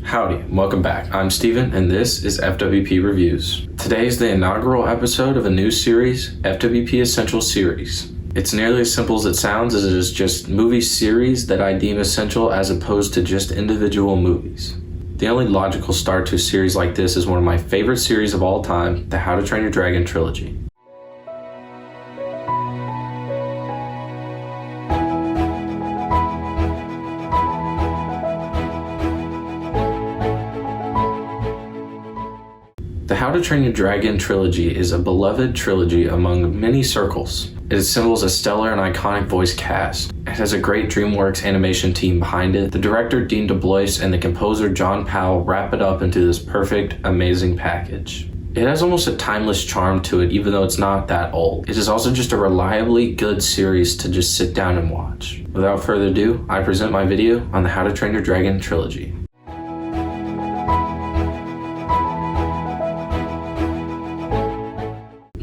Howdy, welcome back. I'm Steven, and this is FWP Reviews. Today is the inaugural episode of a new series, FWP Essential Series. It's nearly as simple as it sounds, as it is just movie series that I deem essential as opposed to just individual movies. The only logical start to a series like this is one of my favorite series of all time, the How to Train Your Dragon Trilogy. The How to Train Your Dragon Trilogy is a beloved trilogy among many circles. It assembles a stellar and iconic voice cast. It has a great DreamWorks animation team behind it. The director Dean DeBlois and the composer John Powell wrap it up into this perfect, amazing package. It has almost a timeless charm to it, even though it's not that old. It is also just a reliably good series to just sit down and watch. Without further ado, I present my video on the How to Train Your Dragon Trilogy.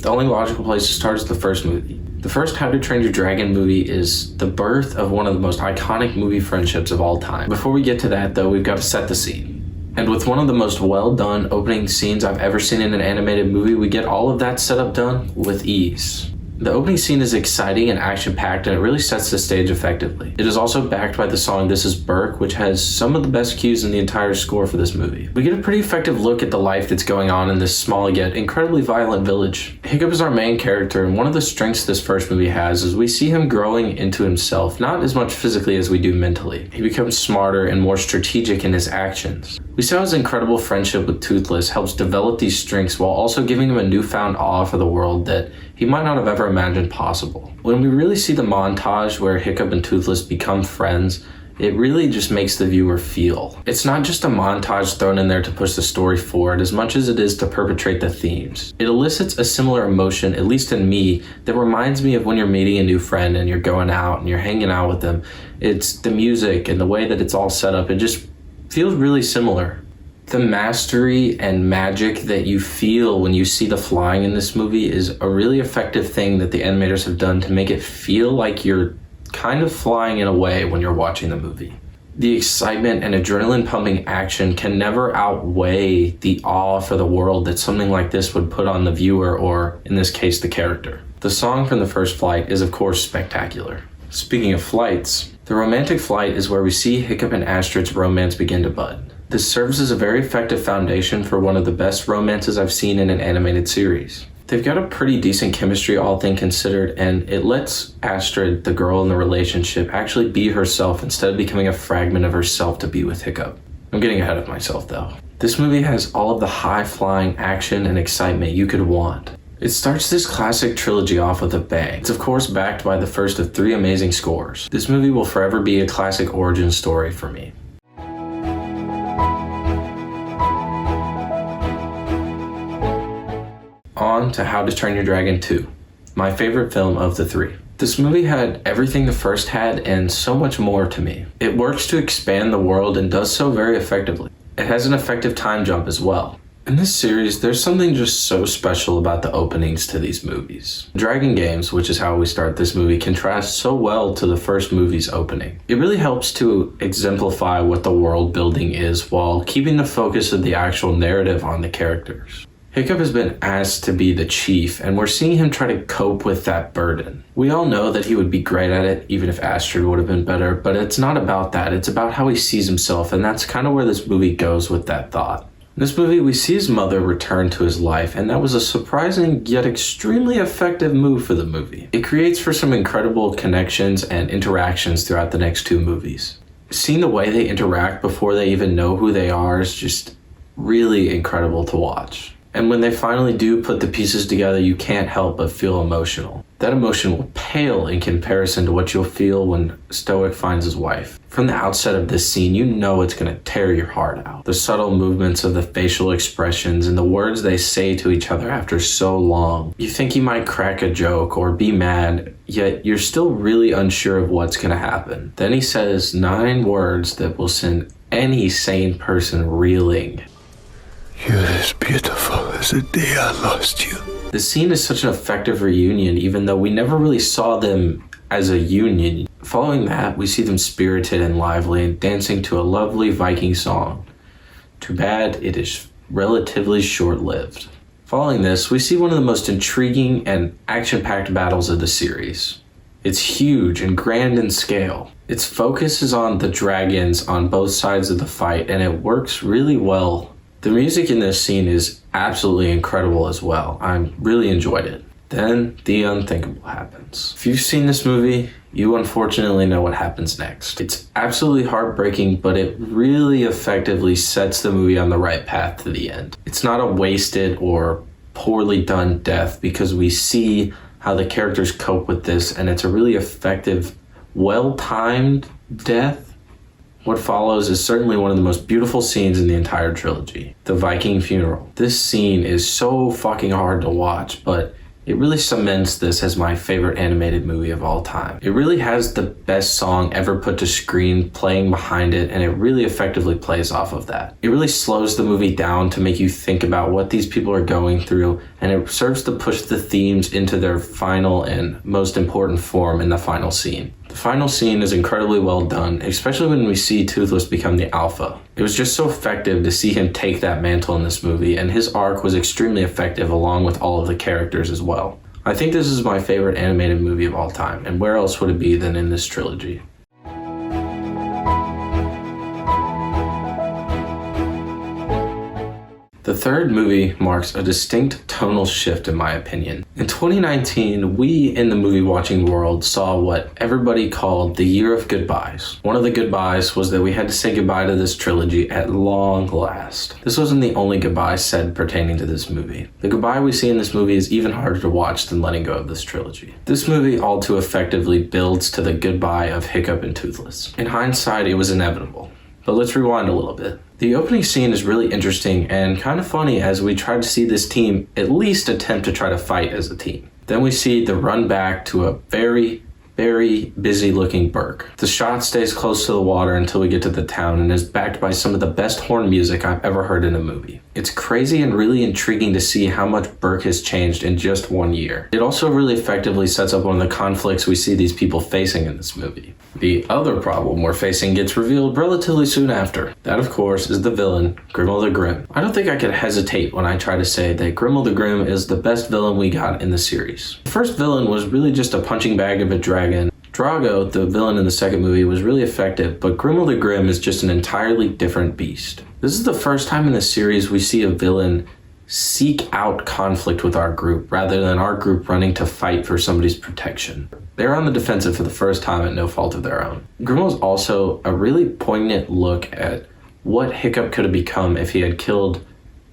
The only logical place to start is the first movie. The first How to Train Your Dragon movie is the birth of one of the most iconic movie friendships of all time. Before we get to that though, we've got to set the scene. And with one of the most well done opening scenes I've ever seen in an animated movie, we get all of that setup done with ease. The opening scene is exciting and action-packed, and it really sets the stage effectively. It is also backed by the song This Is Burke, which has some of the best cues in the entire score for this movie. We get a pretty effective look at the life that's going on in this small yet incredibly violent village. Hiccup is our main character, and one of the strengths this first movie has is we see him growing into himself, not as much physically as we do mentally. He becomes smarter and more strategic in his actions. We see how his incredible friendship with Toothless helps develop these strengths while also giving him a newfound awe for the world that he might not have ever imagined possible. When we really see the montage where Hiccup and Toothless become friends, it really just makes the viewer feel. It's not just a montage thrown in there to push the story forward as much as it is to perpetrate the themes. It elicits a similar emotion, at least in me, that reminds me of when you're meeting a new friend and you're going out and you're hanging out with them. It's the music and the way that it's all set up. It just feels really similar. The mastery and magic that you feel when you see the flying in this movie is a really effective thing that the animators have done to make it feel like you're kind of flying in a way when you're watching the movie. The excitement and adrenaline pumping action can never outweigh the awe for the world that something like this would put on the viewer, or in this case, the character. The song from the first flight is of course spectacular. Speaking of flights, the romantic flight is where we see Hiccup and Astrid's romance begin to bud. This serves as a very effective foundation for one of the best romances I've seen in an animated series. They've got a pretty decent chemistry, all things considered, and it lets Astrid, the girl in the relationship, actually be herself instead of becoming a fragment of herself to be with Hiccup. I'm getting ahead of myself though. This movie has all of the high-flying action and excitement you could want. It starts this classic trilogy off with a bang. It's of course backed by the first of 3 amazing scores. This movie will forever be a classic origin story for me. On to How to Train Your Dragon 2, my favorite film of the 3. This movie had everything the first had and so much more to me. It works to expand the world and does so very effectively. It has an effective time jump as well. In this series, there's something just so special about the openings to these movies. Dragon Games, which is how we start this movie, contrasts so well to the first movie's opening. It really helps to exemplify what the world building is while keeping the focus of the actual narrative on the characters. Hiccup has been asked to be the chief, and we're seeing him try to cope with that burden. We all know that he would be great at it, even if Astrid would have been better, but it's not about that. It's about how he sees himself, and that's kind of where this movie goes with that thought. In this movie, we see his mother return to his life, and that was a surprising yet extremely effective move for the movie. It creates for some incredible connections and interactions throughout the next 2 movies. Seeing the way they interact before they even know who they are is just really incredible to watch. And when they finally do put the pieces together, you can't help but feel emotional. That emotion will pale in comparison to what you'll feel when Stoic finds his wife. From the outset of this scene, you know it's going to tear your heart out. The subtle movements of the facial expressions and the words they say to each other after so long. You think he might crack a joke or be mad, yet you're still really unsure of what's going to happen. Then he says 9 words that will send any sane person reeling. You're as beautiful as the day I lost you. The scene is such an effective reunion, even though we never really saw them as a union. Following that, we see them spirited and lively and dancing to a lovely Viking song. Too bad it is relatively short-lived. Following this, we see one of the most intriguing and action-packed battles of the series. It's huge and grand in scale. Its focus is on the dragons on both sides of the fight, and it works really well. The music in this scene is absolutely incredible as well. I really enjoyed it. Then the unthinkable happens. If you've seen this movie, you unfortunately know what happens next. It's absolutely heartbreaking, but it really effectively sets the movie on the right path to the end. It's not a wasted or poorly done death because we see how the characters cope with this, and it's a really effective, well-timed death. What follows is certainly one of the most beautiful scenes in the entire trilogy, the Viking funeral. This scene is so fucking hard to watch, but it really cements this as my favorite animated movie of all time. It really has the best song ever put to screen playing behind it, and it really effectively plays off of that. It really slows the movie down to make you think about what these people are going through, and it serves to push the themes into their final and most important form in the final scene. The final scene is incredibly well done, especially when we see Toothless become the alpha. It was just so effective to see him take that mantle in this movie, and his arc was extremely effective along with all of the characters as well. I think this is my favorite animated movie of all time, and where else would it be than in this trilogy? The third movie marks a distinct tonal shift in my opinion. In 2019, we in the movie watching world saw what everybody called the year of goodbyes. One of the goodbyes was that we had to say goodbye to this trilogy at long last. This wasn't the only goodbye said pertaining to this movie. The goodbye we see in this movie is even harder to watch than letting go of this trilogy. This movie all too effectively builds to the goodbye of Hiccup and Toothless. In hindsight, it was inevitable. But let's rewind a little bit. The opening scene is really interesting and kind of funny as we try to see this team at least attempt to try to fight as a team. Then we see the run back to a very busy looking Burke. The shot stays close to the water until we get to the town and is backed by some of the best horn music I've ever heard in a movie. It's crazy and really intriguing to see how much Burke has changed in just 1 year. It also really effectively sets up one of the conflicts we see these people facing in this movie. The other problem we're facing gets revealed relatively soon after. That, of course, is the villain, Grimmel the Grim. I don't think I could hesitate when I try to say that Grimmel the Grim is the best villain we got in the series. The first villain was really just a punching bag of a dragon. Drago, the villain in the second movie, was really effective, but Grimmel the Grim is just an entirely different beast. This is the first time in the series we see a villain seek out conflict with our group rather than our group running to fight for somebody's protection. They're on the defensive for the first time at no fault of their own. Grimmel is also a really poignant look at what Hiccup could have become if he had killed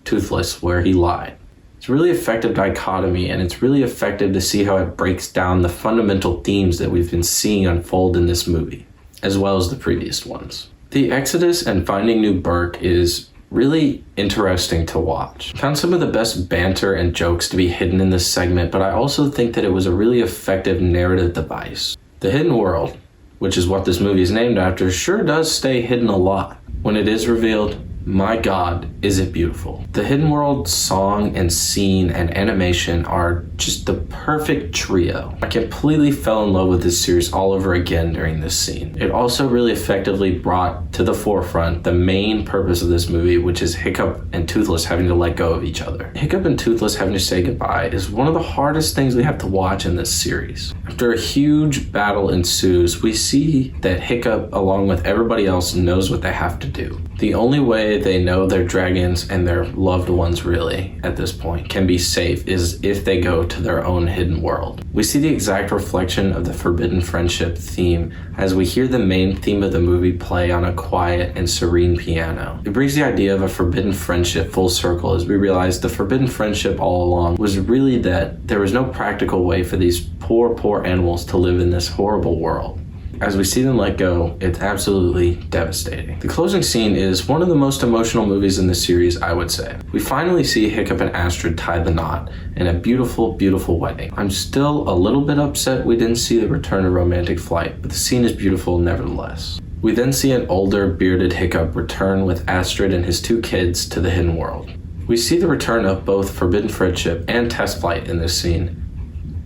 Toothless where he lied. It's a really effective dichotomy, and it's really effective to see how it breaks down the fundamental themes that we've been seeing unfold in this movie, as well as the previous ones. The Exodus and Finding New Burke is really interesting to watch. I found some of the best banter and jokes to be hidden in this segment, but I also think that it was a really effective narrative device. The hidden world, which is what this movie is named after, sure does stay hidden a lot. When it is revealed, my God, is it beautiful. The Hidden World song and scene and animation are just the perfect trio. I completely fell in love with this series all over again during this scene. It also really effectively brought to the forefront the main purpose of this movie, which is Hiccup and Toothless having to let go of each other. Hiccup and Toothless having to say goodbye is one of the hardest things we have to watch in this series. After a huge battle ensues, we see that Hiccup, along with everybody else, knows what they have to do. The only way they know their dragons and their loved ones really at this point can be safe is if they go to their own hidden world. We see the exact reflection of the forbidden friendship theme as we hear the main theme of the movie play on a quiet and serene piano. It brings the idea of a forbidden friendship full circle as we realize the forbidden friendship all along was really that there was no practical way for these poor animals to live in this horrible world. As we see them let go, it's absolutely devastating. The closing scene is one of the most emotional movies in the series, I would say. We finally see Hiccup and Astrid tie the knot in a beautiful wedding. I'm still a little bit upset we didn't see the return of romantic flight, but the scene is beautiful nevertheless. We then see an older, bearded Hiccup return with Astrid and his 2 kids to the hidden world. We see the return of both forbidden friendship and test flight in this scene.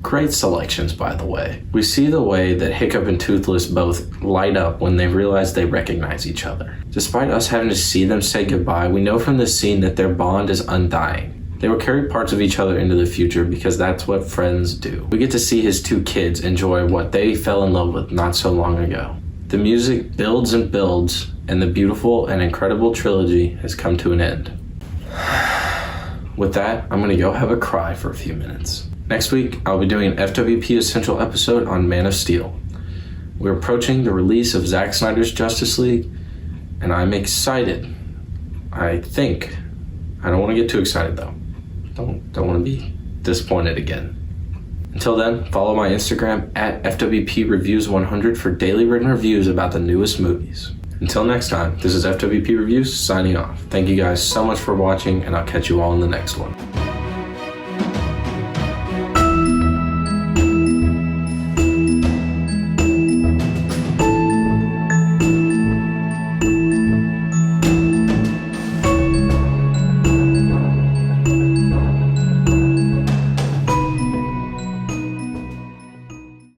Great selections, by the way. We see the way that Hiccup and Toothless both light up when they realize they recognize each other. Despite us having to see them say goodbye, we know from this scene that their bond is undying. They will carry parts of each other into the future because that's what friends do. We get to see his two kids enjoy what they fell in love with not so long ago. The music builds and builds, and the beautiful and incredible trilogy has come to an end. With that, I'm gonna go have a cry for a few minutes. Next week, I'll be doing an FWP Essential episode on Man of Steel. We're approaching the release of Zack Snyder's Justice League, and I'm excited. I think. I don't want to get too excited though. Don't want to be disappointed again. Until then, follow my Instagram at FWP Reviews 100 for daily written reviews about the newest movies. Until next time, this is FWP Reviews signing off. Thank you guys so much for watching, and I'll catch you all in the next one.